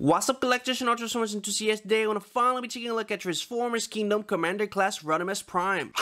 What's up, collectors and Transformers enthusiasts? Today I want to finally be taking a look at Transformers Kingdom Commander Class Rodimus Prime.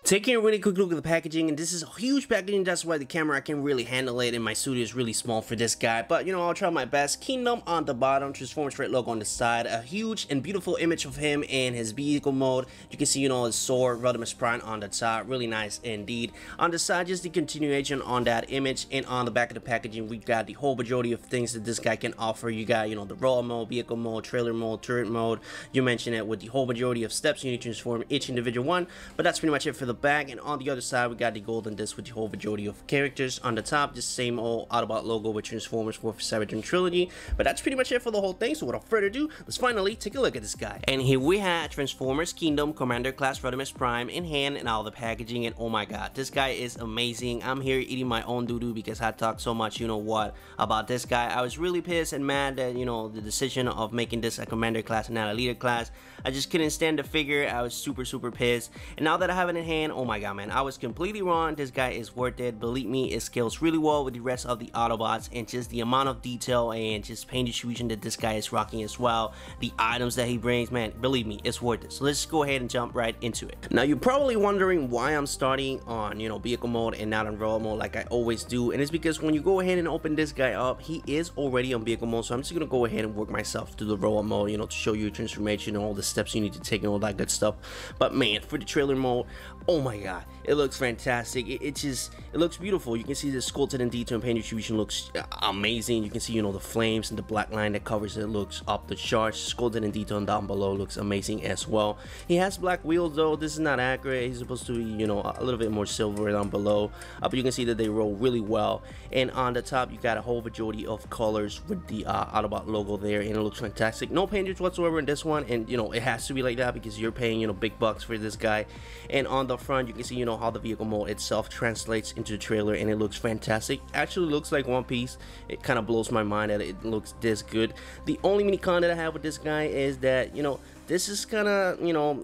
Taking a really quick look at the packaging, and this is a huge packaging, that's why the camera can't really handle it, and my studio is really small for this guy, but you know, I'll try my best. Kingdom on the bottom, Transformers red logo on the side, a huge and beautiful image of him in his vehicle mode. You can see, you know, his sword, Rodimus Prime on the top, really nice indeed. On the side, just the continuation on that image, and on the back of the packaging, we got the whole majority of things that this guy can offer. You got, you know, the raw mode, vehicle mode, trailer mode, turret mode. You mentioned it with the whole majority of steps you need to transform each individual one, but that's pretty much it for the back. And on the other side, we got the golden disc with the whole majority of characters. On the top, just same old Autobot logo with Transformers WFC Trilogy. But that's pretty much it for the whole thing, so without further ado, let's finally take a look at this guy. And here we have Transformers Kingdom Commander Class Rodimus Prime in hand and all the packaging, and oh my god, this guy is amazing. I'm here eating my own doo-doo because I talked so much, you know what, about this guy. I was really pissed and mad that, you know, the decision of making this a Commander Class and not a Leader Class. I just couldn't stand the figure. I was super pissed, and now that I have it in hand, oh my god, man, I was completely wrong. This guy is worth it. Believe me, it scales really well with the rest of the Autobots, and just the amount of detail and just paint distribution that this guy is rocking as well. The items that he brings, man, believe me, it's worth it. So let's go ahead and jump right into it. Now, you're probably wondering why I'm starting on, you know, vehicle mode and not on raw mode like I always do, and it's because when you go ahead and open this guy up, he is already on vehicle mode. So I'm just gonna go ahead and work myself through the raw mode, you know, to show you transformation and all the steps you need to take and all that good stuff. But man, for the trailer mode, oh my god, it looks fantastic. It looks beautiful. You can see the sculpted and detail and paint distribution looks amazing. You can see, you know, the flames and the black line that covers it looks up the charts. Sculpted and detail down below looks amazing as well. He has black wheels though. This is not accurate. He's supposed to be, you know, a little bit more silver down below, but you can see that they roll really well. And on the top, you got a whole majority of colors with the Autobot logo there, and it looks fantastic. No painters whatsoever in this one, and you know, it has to be like that because you're paying, you know, big bucks for this guy. And on the front, you can see, you know, how the vehicle mode itself translates into the trailer, and it looks fantastic. Actually looks like One Piece. It kind of blows my mind that it looks this good. The only mini con that I have with this guy is that, you know, this is kind of, you know,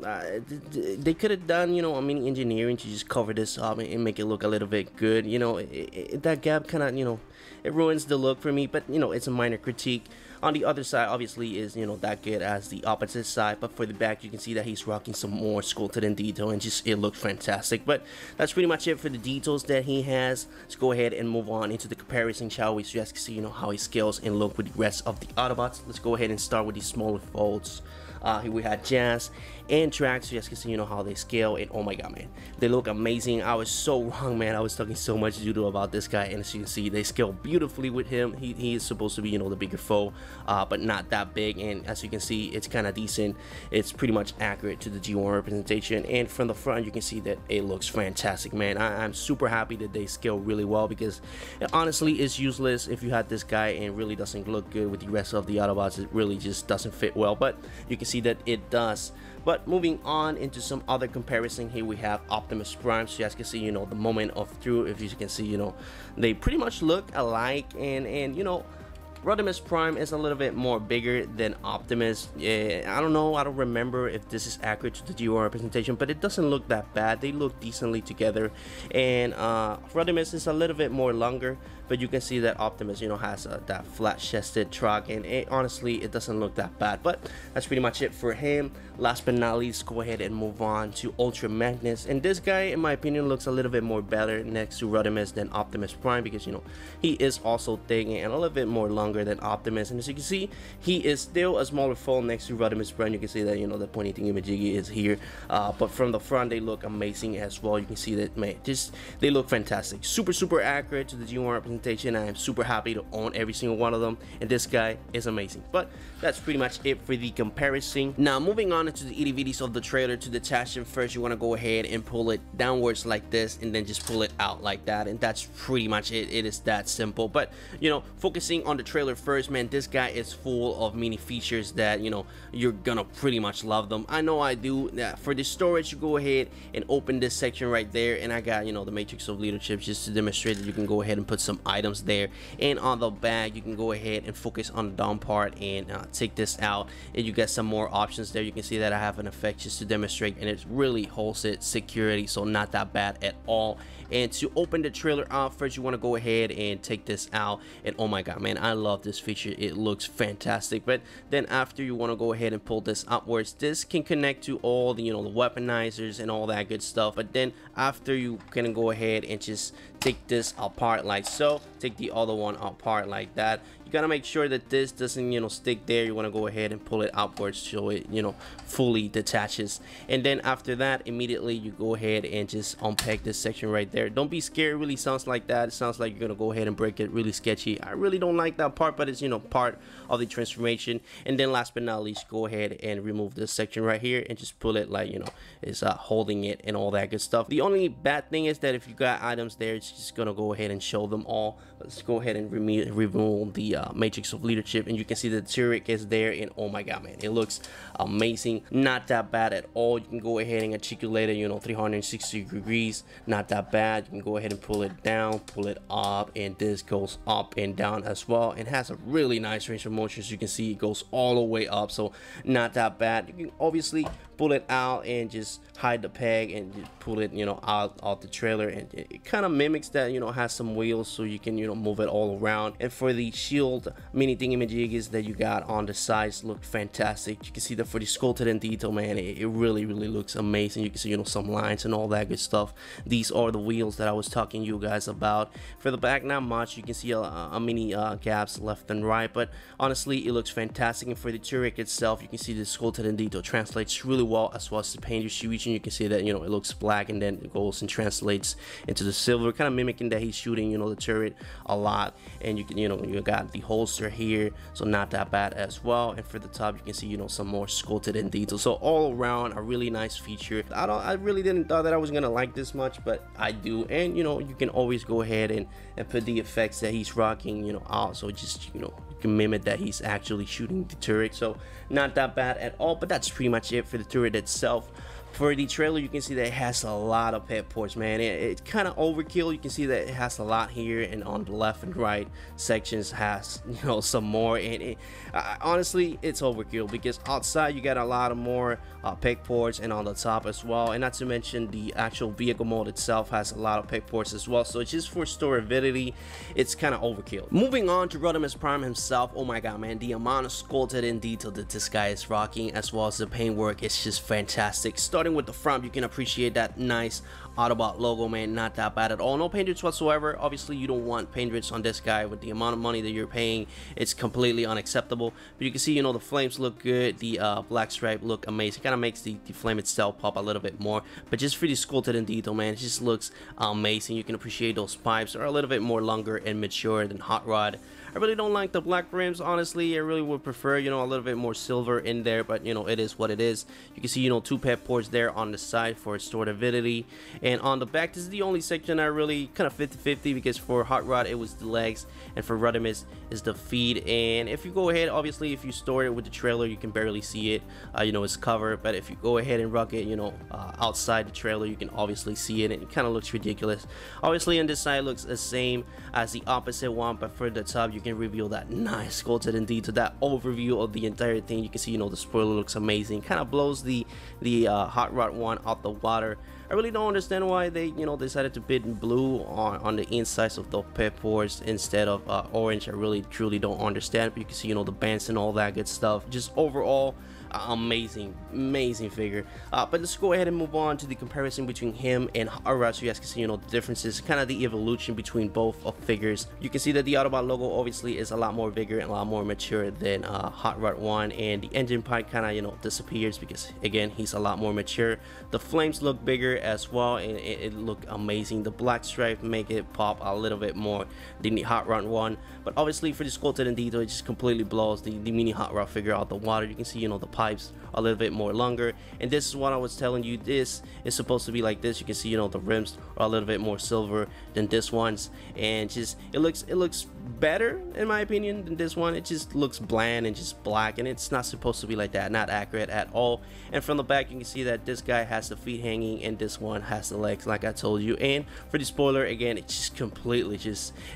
they could have done, you know, a mini engineering to just cover this up and make it look a little bit good. You know, that gap kind of, you know, it ruins the look for me, but you know, it's a minor critique. On the other side, obviously, is, you know, that good as the opposite side, but for the back, you can see that he's rocking some more sculpted in detail, and just it looks fantastic. But that's pretty much it for the details that he has. Let's go ahead and move on into the comparison, shall we? So you guys can see, you know, how he scales and look with the rest of the Autobots. Let's go ahead and start with these smaller folds. Here we had Jazz and Drax, so you guys can see, you know, how they scale, and oh my god, man, they look amazing. I was so wrong, man. I was talking so much doo-doo about this guy, and as you can see, they scale beautifully with him. He is supposed to be, you know, the bigger foe, but not that big, and as you can see, it's kind of decent. It's pretty much accurate to the G1 representation, and from the front, you can see that it looks fantastic, man. I'm super happy that they scale really well, because it honestly is useless if you had this guy and really doesn't look good with the rest of the Autobots. It really just doesn't fit well, but you can see that it does. But moving on into some other comparison, here we have Optimus Prime. So you guys can see, you know, the moment of truth. If you can see, you know, they pretty much look alike, and you know, Rodimus Prime is a little bit more bigger than Optimus. Yeah, I don't know, I don't remember if this is accurate to the G1 representation, but it doesn't look that bad. They look decently together, and Rodimus is a little bit more longer, but you can see that Optimus, you know, has that flat-chested truck, and honestly, it doesn't look that bad. But that's pretty much it for him. Last but not least, go ahead and move on to Ultra Magnus, and this guy, in my opinion, looks a little bit more better next to Rodimus than Optimus Prime, because, you know, he is also thick and a little bit more longer than Optimus, and as you can see, he is still a smaller fold next to Rodimus Prime. You can see that, you know, the pointy thingamajiggy is here, but from the front, they look amazing as well. You can see that, man, just they look fantastic. Super accurate to the G1 representation. I am super happy to own every single one of them, and this guy is amazing. But that's pretty much it for the comparison. Now, moving on into the itty-bitties of the trailer. To detach them, first you want to go ahead and pull it downwards like this, and then just pull it out like that, and that's pretty much it. It is that simple. But, you know, focusing on the trailer trailer first, man, this guy is full of mini features that, you know, you're gonna pretty much love them. I know I do. For the storage, you go ahead and open this section right there, and I got, you know, the matrix of leadership just to demonstrate that you can go ahead and put some items there. And on the back, you can go ahead and focus on the down part and take this out, and you get some more options there. You can see that I have an effect just to demonstrate, and it really holds it security, so not that bad at all. And to open the trailer out, first you want to go ahead and take this out, and oh my god, man, I love this feature. It looks fantastic. But then after, you want to go ahead and pull this upwards. This can connect to all the, you know, the weaponizers and all that good stuff. But then after, you can go ahead and just take this apart like so. Take the other one apart like that. You gotta make sure that this doesn't, you know, stick there. You want to go ahead and pull it upwards so it, you know, fully detaches. And then after that, immediately you go ahead and just unpack this section right there. Don't be scared. It really sounds like that. It sounds like you're gonna go ahead and break it. Really sketchy. I really don't like that part, but it's, you know, part of the transformation. And then last but not least, go ahead and remove this section right here and just pull it like, you know, it's holding it and all that good stuff. The only bad thing is that if you got items there, it's just gonna go ahead and show them all. Let's go ahead and remove the matrix of leadership, and you can see the turret is there, and oh my god, man, it looks amazing. Not that bad at all. You can go ahead and articulate it, you know, 360 degrees. Not that bad. You can go ahead and pull it down, pull it up, and this goes up and down as well, and has a really nice range of motion. As you can see, it goes all the way up, so not that bad. You can obviously pull it out and just hide the peg and just pull it, you know, out the trailer, and it kind of mimics that, you know, has some wheels so you can, you know, move it all around. And for the shield mini thingamajiggies that you got on the sides, look fantastic. You can see that for the sculpted in detail, man, it really looks amazing. You can see, you know, some lines and all that good stuff. These are the wheels that I was talking to you guys about. For the back, not much. You can see a mini gaps left and right, but honestly, it looks fantastic. And for the turret itself, you can see the sculpted in detail translates really well, as well as the paint distribution. You can see that, you know, it looks black and then it goes and translates into the silver, kind of mimicking that he's shooting, you know, the turret a lot. And you can, you know, you got the holster here, so not that bad as well. And for the top, you can see, you know, some more sculpted in detail. So all around, a really nice feature. I really didn't thought that I was gonna like this much, but I do. And you know, you can always go ahead and put the effects that he's rocking, you know, out, so just, you know, you can mimic that he's actually shooting the turret. So not that bad at all. But that's pretty much it for the turret itself. For the trailer, you can see that it has a lot of pet ports, man. It's kind of overkill. You can see that it has a lot here, and on the left and right sections has, you know, some more. And honestly, it's overkill, because outside you got a lot of more peg ports, and on the top as well. And not to mention, the actual vehicle mode itself has a lot of peg ports as well. So just for storability, it's kind of overkill. Moving on to Rodimus Prime himself, oh my god, man, the amount of sculpted in detail that this guy is rocking, as well as the paintwork, it's just fantastic. Starting with the front, you can appreciate that nice Autobot logo, man. Not that bad at all. No paint drips whatsoever. Obviously, you don't want paint drips on this guy. With the amount of money that you're paying, it's completely unacceptable. But you can see, you know, the flames look good. The black stripe look amazing. Kind of makes the flame itself pop a little bit more. But just for the sculpted in detail, man, it just looks amazing. You can appreciate those pipes are a little bit more longer and mature than Hot Rod. I really don't like the black rims, honestly. I really would prefer, you know, a little bit more silver in there, but you know, it is what it is. You can see, you know, two pet ports there on the side for storability, and on the back, this is the only section I really kind of 50-50, because for Hot Rod it was the legs, and for Rodimus is the feet. And if you go ahead, obviously, if you store it with the trailer, you can barely see it, you know, it's covered. But if you go ahead and rock it, you know, outside the trailer, you can obviously see it, and it kind of looks ridiculous. Obviously, on this side looks the same as the opposite one, but for the top, you can reveal that nice sculpted in detail, that overview of the entire thing. You can see, you know, the spoiler looks amazing. Kind of blows the Hot Rod one out the water. I really don't understand why they, you know, decided to put blue on the insides of the pet ports instead of orange. I really truly don't understand. But you can see, you know, the bands and all that good stuff. Just overall, amazing figure. But let's go ahead and move on to the comparison between him and Hot Rod, so you guys can see, you know, the differences, kind of the evolution between both of figures. You can see that the Autobot logo obviously is a lot more bigger and a lot more mature than Hot Rod 1, and the engine pipe kind of, you know, disappears because, again, he's a lot more mature. The flames look bigger as well, and it looked amazing. The black stripe make it pop a little bit more than the Hot Rod 1, but obviously for the sculpted in detail, it just completely blows the mini Hot Rod figure out the water. You can see, you know, the pipes a little bit more longer. And this is what I was telling you, this is supposed to be like this. You can see, you know, the rims are a little bit more silver than this one's, and just it looks better in my opinion than this one. It just looks bland and just black, and it's not supposed to be like that, not accurate at all. And from the back you can see that this guy has the feet hanging and this one has the legs, like I told you. And for the spoiler, again, it just completely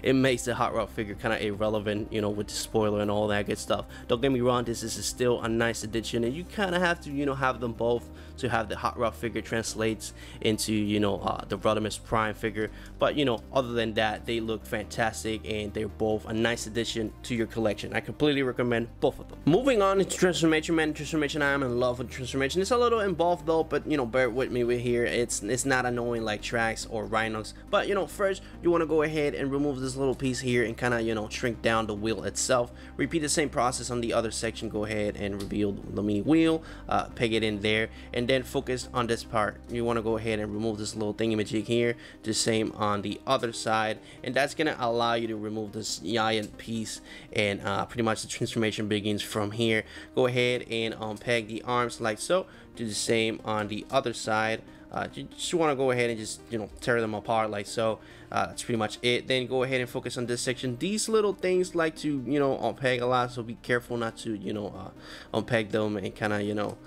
it makes the Hot Rod figure kind of irrelevant, you know, with the spoiler and all that good stuff. Don't get me wrong, this is still a nice addition, and you kind of have to, you know, have them both to have the Hot Rod figure translates into, you know, the Rodimus Prime figure. But, you know, other than that, they look fantastic and they're both a nice addition to your collection. I completely recommend both of them. Moving on to Transformation, man. Transformation, I am in love with Transformation. It's a little involved though, but, you know, bear with me with here. It's not annoying like Trax or Rhinox. But, you know, first you want to go ahead and remove this little piece here and kind of, you know, shrink down the wheel itself. Repeat the same process on the other section. Go ahead and reveal the mini wheel, peg it in there, and then focus on this part. You want to go ahead and remove this little thingamajig here. The same on the other side, and that's gonna allow you to remove this giant piece, and pretty much the transformation begins from here. Go ahead and peg the arms like so. Do the same on the other side. You just want to go ahead and just, you know, tear them apart like so. That's pretty much it. Then go ahead and focus on this section. These little things like to, you know, unpeg a lot, so be careful not to, you know, unpeg them and kind of, you know,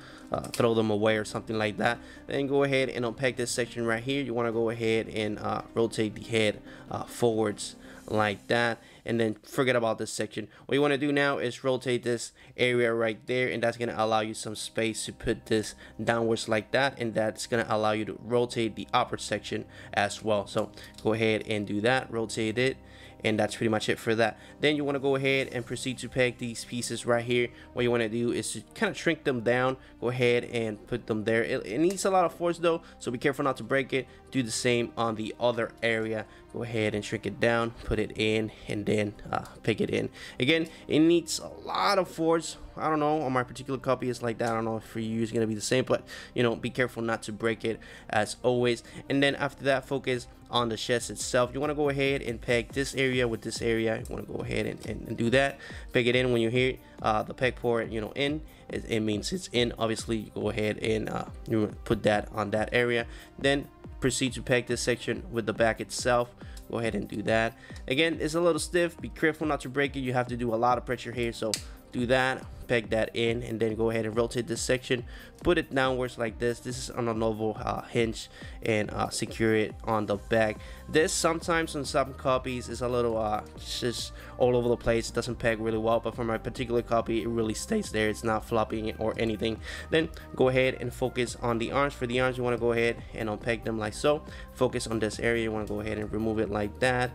throw them away or something like that. Then go ahead and unpeg this section right here. You want to go ahead and rotate the head forwards like that, and then forget about this section. What you want to do now is rotate this area right there, and that's going to allow you some space to put this downwards like that, and that's going to allow you to rotate the upper section as well. So go ahead and do that, rotate it, and that's pretty much it for that. Then you want to go ahead and proceed to peg these pieces right here. What you want to do is to kind of shrink them down. Go ahead and put them there. It needs a lot of force though, so be careful not to break it. Do the same on the other area. Go ahead and shrink it down, put it in, and then peg it in. Again, it needs a lot of force. I don't know, on my particular copy it's like that. I don't know if for you it's gonna be the same, but, you know, be careful not to break it as always. And then after that, focus on the chest itself. You want to go ahead and peg this area with this area. You want to go ahead and do that. Peg it in. When you hear the peg port, you know, in, it means it's in. Obviously, you go ahead and you put that on that area. Then proceed to peg this section with the back itself. Go ahead and do that. Again, it's a little stiff. Be careful not to break it. You have to do a lot of pressure here, so do that. Peg that in, and then go ahead and rotate this section, put it downwards like this. This is on a novel hinge, and secure it on the back. This sometimes on some copies is a little just all over the place. It doesn't peg really well, but for my particular copy it really stays there. It's not flopping or anything. Then go ahead and focus on the arms. For the arms, you want to go ahead and unpeg them like so. Focus on this area. You want to go ahead and remove it like that.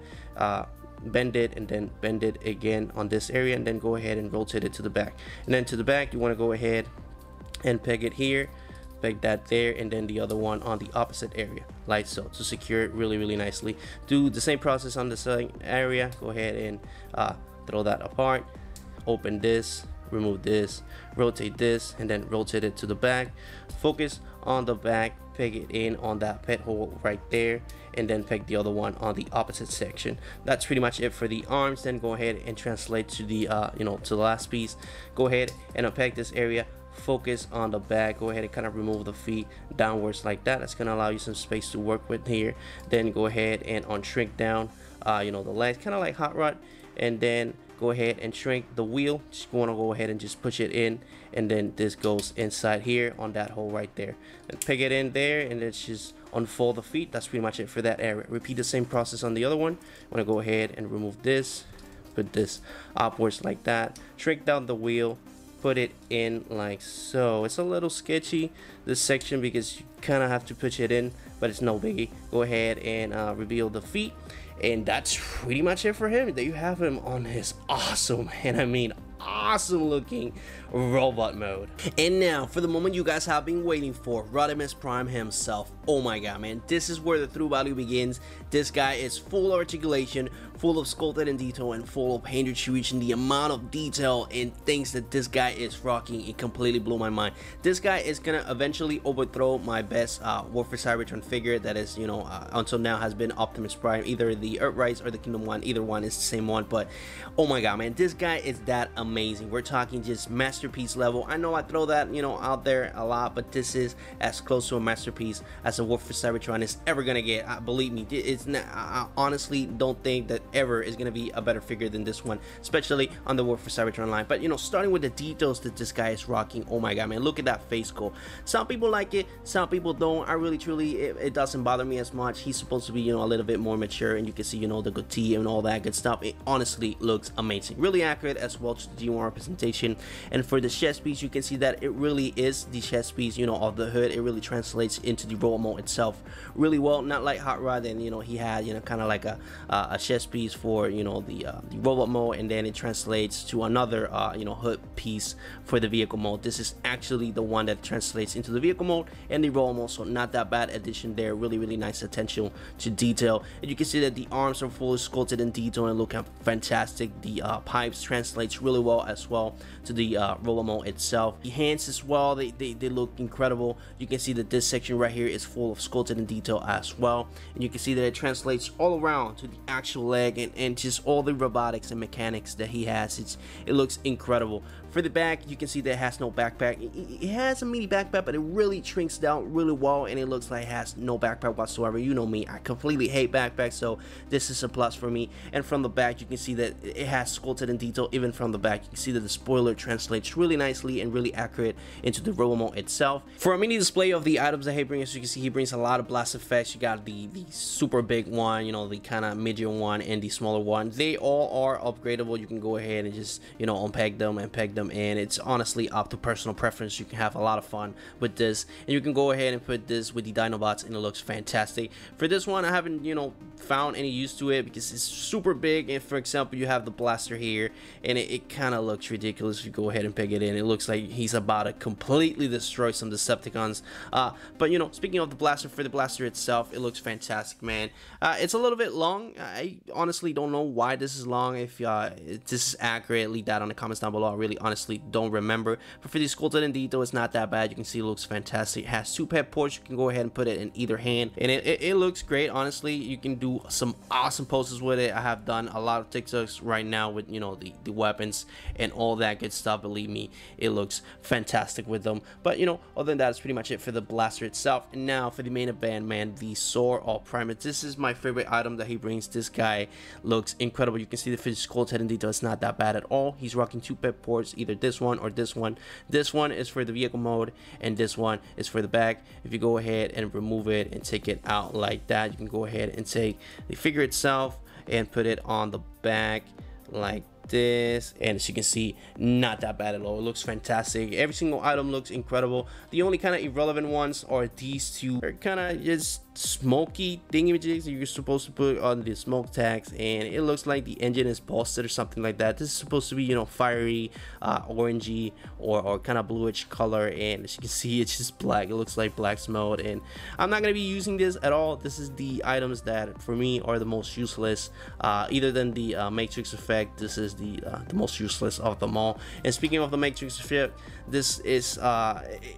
Bend it, and then bend it again on this area, and then go ahead and rotate it to the back. And then to the back, you want to go ahead and peg it here, peg that there, and then the other one on the opposite area like so, to secure it really nicely. Do the same process on the side area. Go ahead and throw that apart, open this, remove this, rotate this, and then rotate it to the back. Focus on the back, peg it in on that pet hole right there, and then peg the other one on the opposite section. That's pretty much it for the arms. Then go ahead and translate to the you know, to the last piece. Go ahead and unpeg this area, focus on the back. Go ahead and kind of remove the feet downwards like that. That's gonna allow you some space to work with here. Then go ahead and unshrink down you know, the legs, kind of like Hot Rod, and then go ahead and shrink the wheel. Just want to go ahead and just push it in, and then this goes inside here on that hole right there, and peg it in there, and it's just unfold the feet. That's pretty much it for that area. Repeat the same process on the other one. Want to go ahead and remove this, put this upwards like that, shrink down the wheel, put it in like so. It's a little sketchy, this section, because you kind of have to push it in, but it's no biggie. Go ahead and reveal the feet, and that's pretty much it for him. There you have him on his awesome, and I mean awesome looking robot mode. And now for the moment you guys have been waiting for, Rodimus Prime himself. Oh my god, man, this is where the true value begins. This guy is full articulation, full of sculpted in detail and full of painterly reaching. The amount of detail and things that this guy is rocking, it completely blew my mind. This guy is gonna eventually overthrow my best Warfare Cybertron figure that is, you know, until now has been Optimus Prime, either the Earthrise or the Kingdom one. Either one is the same one, but oh my god, man, this guy is that amazing. We're talking just masterpiece level. I know I throw that, you know, out there a lot, but this is as close to a masterpiece as a Warfare Cybertron is ever gonna get. Believe me, it's not. I honestly don't think that ever is gonna be a better figure than this one, especially on the Warfare Cybertron line. But you know, starting with the details that this guy is rocking, oh my god, man, look at that face sculpt. Some people like it, some people don't. I really truly, it doesn't bother me as much. He's supposed to be, you know, a little bit more mature, and you can see, you know, the goatee and all that good stuff. It honestly looks amazing, really accurate as well to the G1 representation. And for the chest piece, you can see that it really is the chest piece, you know, of the hood. It really translates into the robot mode itself really well, not like Hot Rod. And you know, he had, you know, kind of like a chest piece for, you know, the robot mode, and then it translates to another you know, hood piece for the vehicle mode. This is actually the one that translates into the vehicle mode and the robot mode, so not that bad addition there. Really nice attention to detail, and you can see that the arms are fully sculpted in detail and look fantastic. The pipes translates really well as well to the robot mode itself. The hands as well, they look incredible. You can see that this section right here is full of sculpted in detail as well, and you can see that it translates all around to the actual leg and just all the robotics and mechanics that he has. It looks incredible. For the back, you can see that it has no backpack. It has a mini backpack, but it really shrinks down really well, and it looks like it has no backpack whatsoever. You know me, I completely hate backpacks, so this is a plus for me. And from the back, you can see that it has sculpted in detail. Even from the back, you can see that the spoiler translates really nicely and really accurate into the robot mode itself. For a mini display of the items that he brings, as you can see, he brings a lot of blast effects. You got the super big one, you know, the kind of medium one, and the smaller one. They all are upgradable. You can go ahead and just, you know, unpeg them and peg them, and it's honestly up to personal preference. You can have a lot of fun with this, and you can go ahead and put this with the Dinobots, and it looks fantastic. For this one, I haven't, you know, found any use to it because it's super big, and for example, you have the blaster here, and it kind of looks ridiculous if you go ahead and peg it in. It looks like he's about to completely destroy some Decepticons. But you know, speaking of the blaster, for the blaster itself, it looks fantastic, man. It's a little bit long. I honestly don't know why this is long. If this is accurate, leave that on the comments down below. I really honestly don't remember. But for the sculpted in detail, it's not that bad. You can see it looks fantastic. It has two pet ports. You can go ahead and put it in either hand, and it looks great. Honestly, you can do some awesome poses with it. I have done a lot of TikToks right now with, you know, the weapons and all that good stuff. Believe me, it looks fantastic with them. But you know, other than that, it's pretty much it for the blaster itself. And now for the main event, man, the Sword of Primus. This is my favorite item that he brings. This guy looks incredible. You can see the physical sculpted in detail. It's not that bad at all. He's rocking two pet ports, either this one or this one. This one is for the vehicle mode, and this one is for the back. If you go ahead and remove it and take it out like that, you can go ahead and take the figure itself and put it on the back like this, and as you can see, not that bad at all. It looks fantastic. Every single item looks incredible. The only kind of irrelevant ones are these two. They're kind of just smoky thingamajigs that you're supposed to put on the smoke tags, and it looks like the engine is busted or something like that. This is supposed to be, you know, fiery, orangey or kind of bluish color, and as you can see, it's just black. It looks like black mode, and I'm not gonna be using this at all. This is the items that for me are the most useless, either than the matrix effect. This is the most useless of them all. And speaking of the matrix effect, this is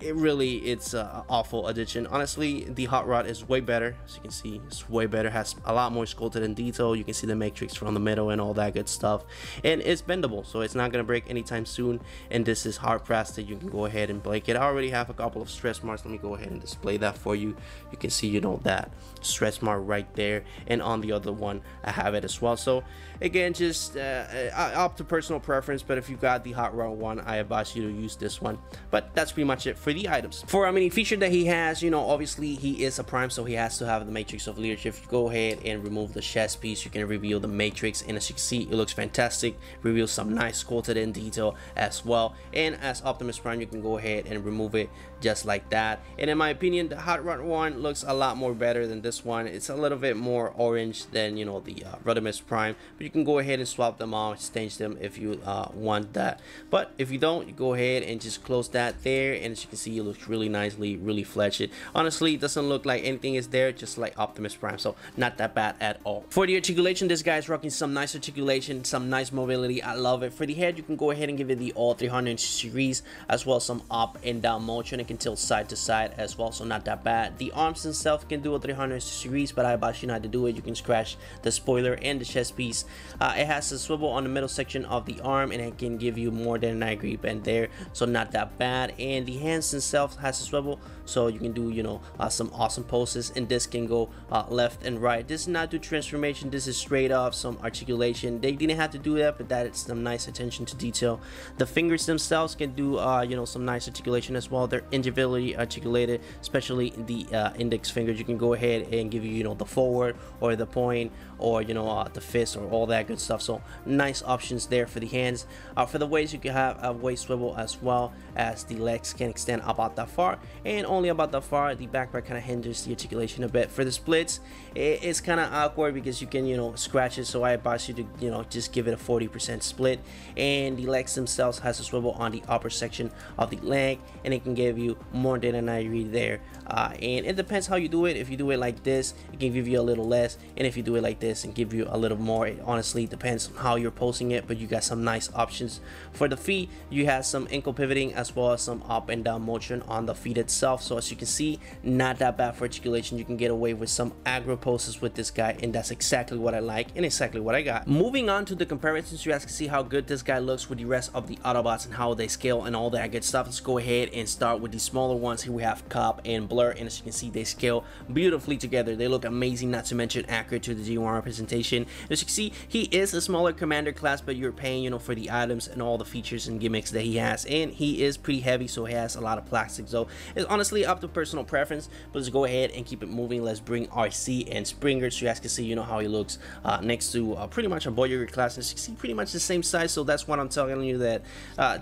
it's an awful addition. Honestly, the Hot Rod is way better. As you can see, it's way better. Has a lot more sculpted in detail. You can see the matrix from the middle and all that good stuff, and it's bendable, so it's not gonna break anytime soon. And this is hard plastic. You can go ahead and break it. I already have a couple of stretch marks. Let me go ahead and display that for you. You can see, you know, that stretch mark right there, and on the other one I have it as well. So again, just up to personal preference, but if you got the Hot Rod one, I advise you to use this one. But that's pretty much it for the items. For a mini feature that he has, you know, obviously he is a prime, so he has to have the matrix of leadership. If you go ahead and remove the chest piece, you can reveal the matrix, and as you can see, it looks fantastic. Reveals some nice sculpted in detail as well. And as Optimus Prime, you can go ahead and remove it just like that. And in my opinion, the Hot Rod one looks a lot more better than this one. It's a little bit more orange than, you know, the Rodimus Prime, but you can go ahead and swap them out, change them if you want that. But if you don't, you go ahead and just close that there, and as you can see, it looks really nicely, really fleshed. Honestly, it doesn't look like anything is is there, just like Optimus Prime, so not that bad at all. For the articulation, this guy is rocking some nice articulation, some nice mobility. I love it. For the head, you can go ahead and give it the all 360 degrees, as well as some up and down motion. It can tilt side to side as well, so not that bad. The arms themselves can do a 360 degrees, but I advise you not to do it. You can scratch the spoiler and the chest piece. It has a swivel on the middle section of the arm, and it can give you more than a 90-degree bend there, so not that bad. And the hands themselves has a swivel, so you can do, you know, some awesome poses, and this can go left and right. This is not do transformation, this is straight off some articulation. They didn't have to do that, but that is some nice attention to detail. The fingers themselves can do you know, some nice articulation as well. They're individually articulated, especially the index fingers. You can go ahead and give you know, the forward or the point, or you know, the fist, or all that good stuff. So nice options there for the hands. For the waist, you can have a waist swivel, as well as the legs can extend about that far, and only about that far. The back part kind of hinders the articulation a bit. For the splits, it's kind of awkward because you can, you know, scratch it, so I advise you to, you know, just give it a 40% split. And the legs themselves has a swivel on the upper section of the leg, and it can give you more than a 90-degree there. And it depends how you do it. If you do it like this, it can give you a little less, and if you do it like this, and give you a little more. It honestly depends on how you're posing it, but you got some nice options. For the feet, you have some ankle pivoting, as well as some up and down motion on the feet itself. So as you can see, not that bad for articulation. You can get away with some aggro poses with this guy, and that's exactly what I like and exactly what I got. Moving on to the comparisons, you guys can see how good this guy looks with the rest of the Autobots and how they scale and all that good stuff. Let's go ahead and start with the smaller ones. Here we have Cop and Blur, and as you can see, they scale beautifully together. They look amazing, not to mention accurate to the G1 representation. As you can see, he is a smaller Commander class, but you're paying, you know, for the items and all the features and gimmicks that he has, and he is pretty heavy, so he has a lot of plastic. So it's honestly up to personal preference, but let's go ahead and keep it moving. Let's bring RC and Springer, so you guys can see, you know, how he looks next to pretty much a Voyager class. As you can see, pretty much the same size. So that's what I'm telling you, that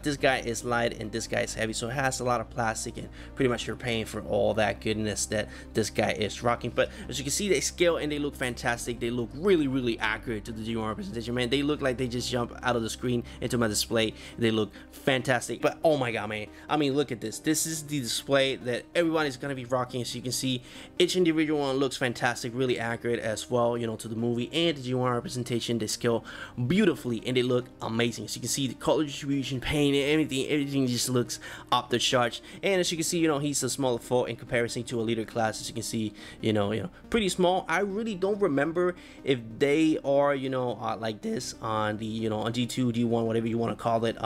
this guy is light and this guy is heavy, so it has a lot of plastic, and pretty much you're paying for all that goodness that this guy is rocking. But as you can see, they scale and they look fantastic. They look really accurate to the G1 representation, man. They look like they just jump out of the screen into my display. They look fantastic. But oh my god, man, I mean, look at this. This is the display that everybody's gonna be rocking. As you can see, each individual one looks fantastic, really accurate as well, you know, to the movie and the G1 representation. They scale beautifully and they look amazing. As you can see, the color distribution, paint, everything just looks off the charts. And as you can see, you know, he's a smaller foe in comparison to a leader class. As you can see, you know, pretty small. I really don't remember if they are, you know, like this on the, you know, on G2, G1, whatever you want to call it.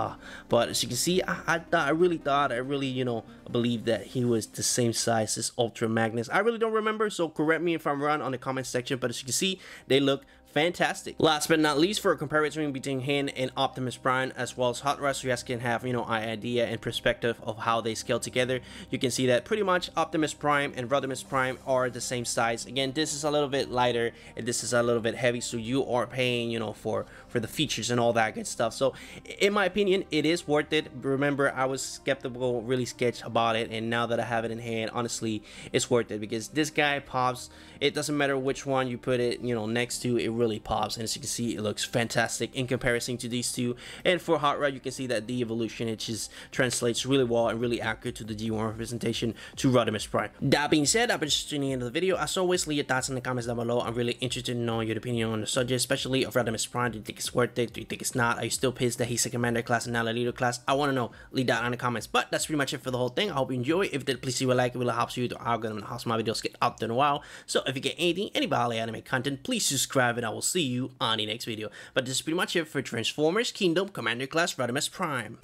But as you can see, I really, you know, believe that he was the same size as Ultra Magnus. I really don't remember, so correct me if I'm wrong on the comment section. But as you can see, they look fantastic. Last but not least, for a comparison between him and Optimus Prime, as well as Hot Rod, so you guys can have, you know, an idea and perspective of how they scale together. You can see that pretty much Optimus Prime and Rodimus Prime are the same size. Again, this is a little bit lighter and this is a little bit heavy, so you are paying, you know, for the features and all that good stuff. So in my opinion, it is worth it. Remember, I was skeptical, really sketched about it, and now that I have it in hand, honestly, it's worth it, because this guy pops. It doesn't matter which one you put it, you know, next to, it really pops. And as you can see, it looks fantastic in comparison to these two. And for Hot Rod, you can see that the evolution, it just translates really well and really accurate to the G1 representation to Rodimus Prime. That being said, I've been just to the end of the video. As always, leave your thoughts in the comments down below. I'm really interested in knowing your opinion on the subject, especially of Rodimus Prime. Do you think it's worth it? Do you think it's not? Are you still pissed that he's a Commander class and not a leader class? I want to know. Leave that in the comments. But that's pretty much it for the whole thing. I hope you enjoy. If you did, please leave a like. It really helps you. The algorithm helps my videos get out there in a while. So if you get anything, any Bali anime content, please subscribe, and I will see you on the next video. But this is pretty much it for Transformers Kingdom Commander Class Rodimus Prime.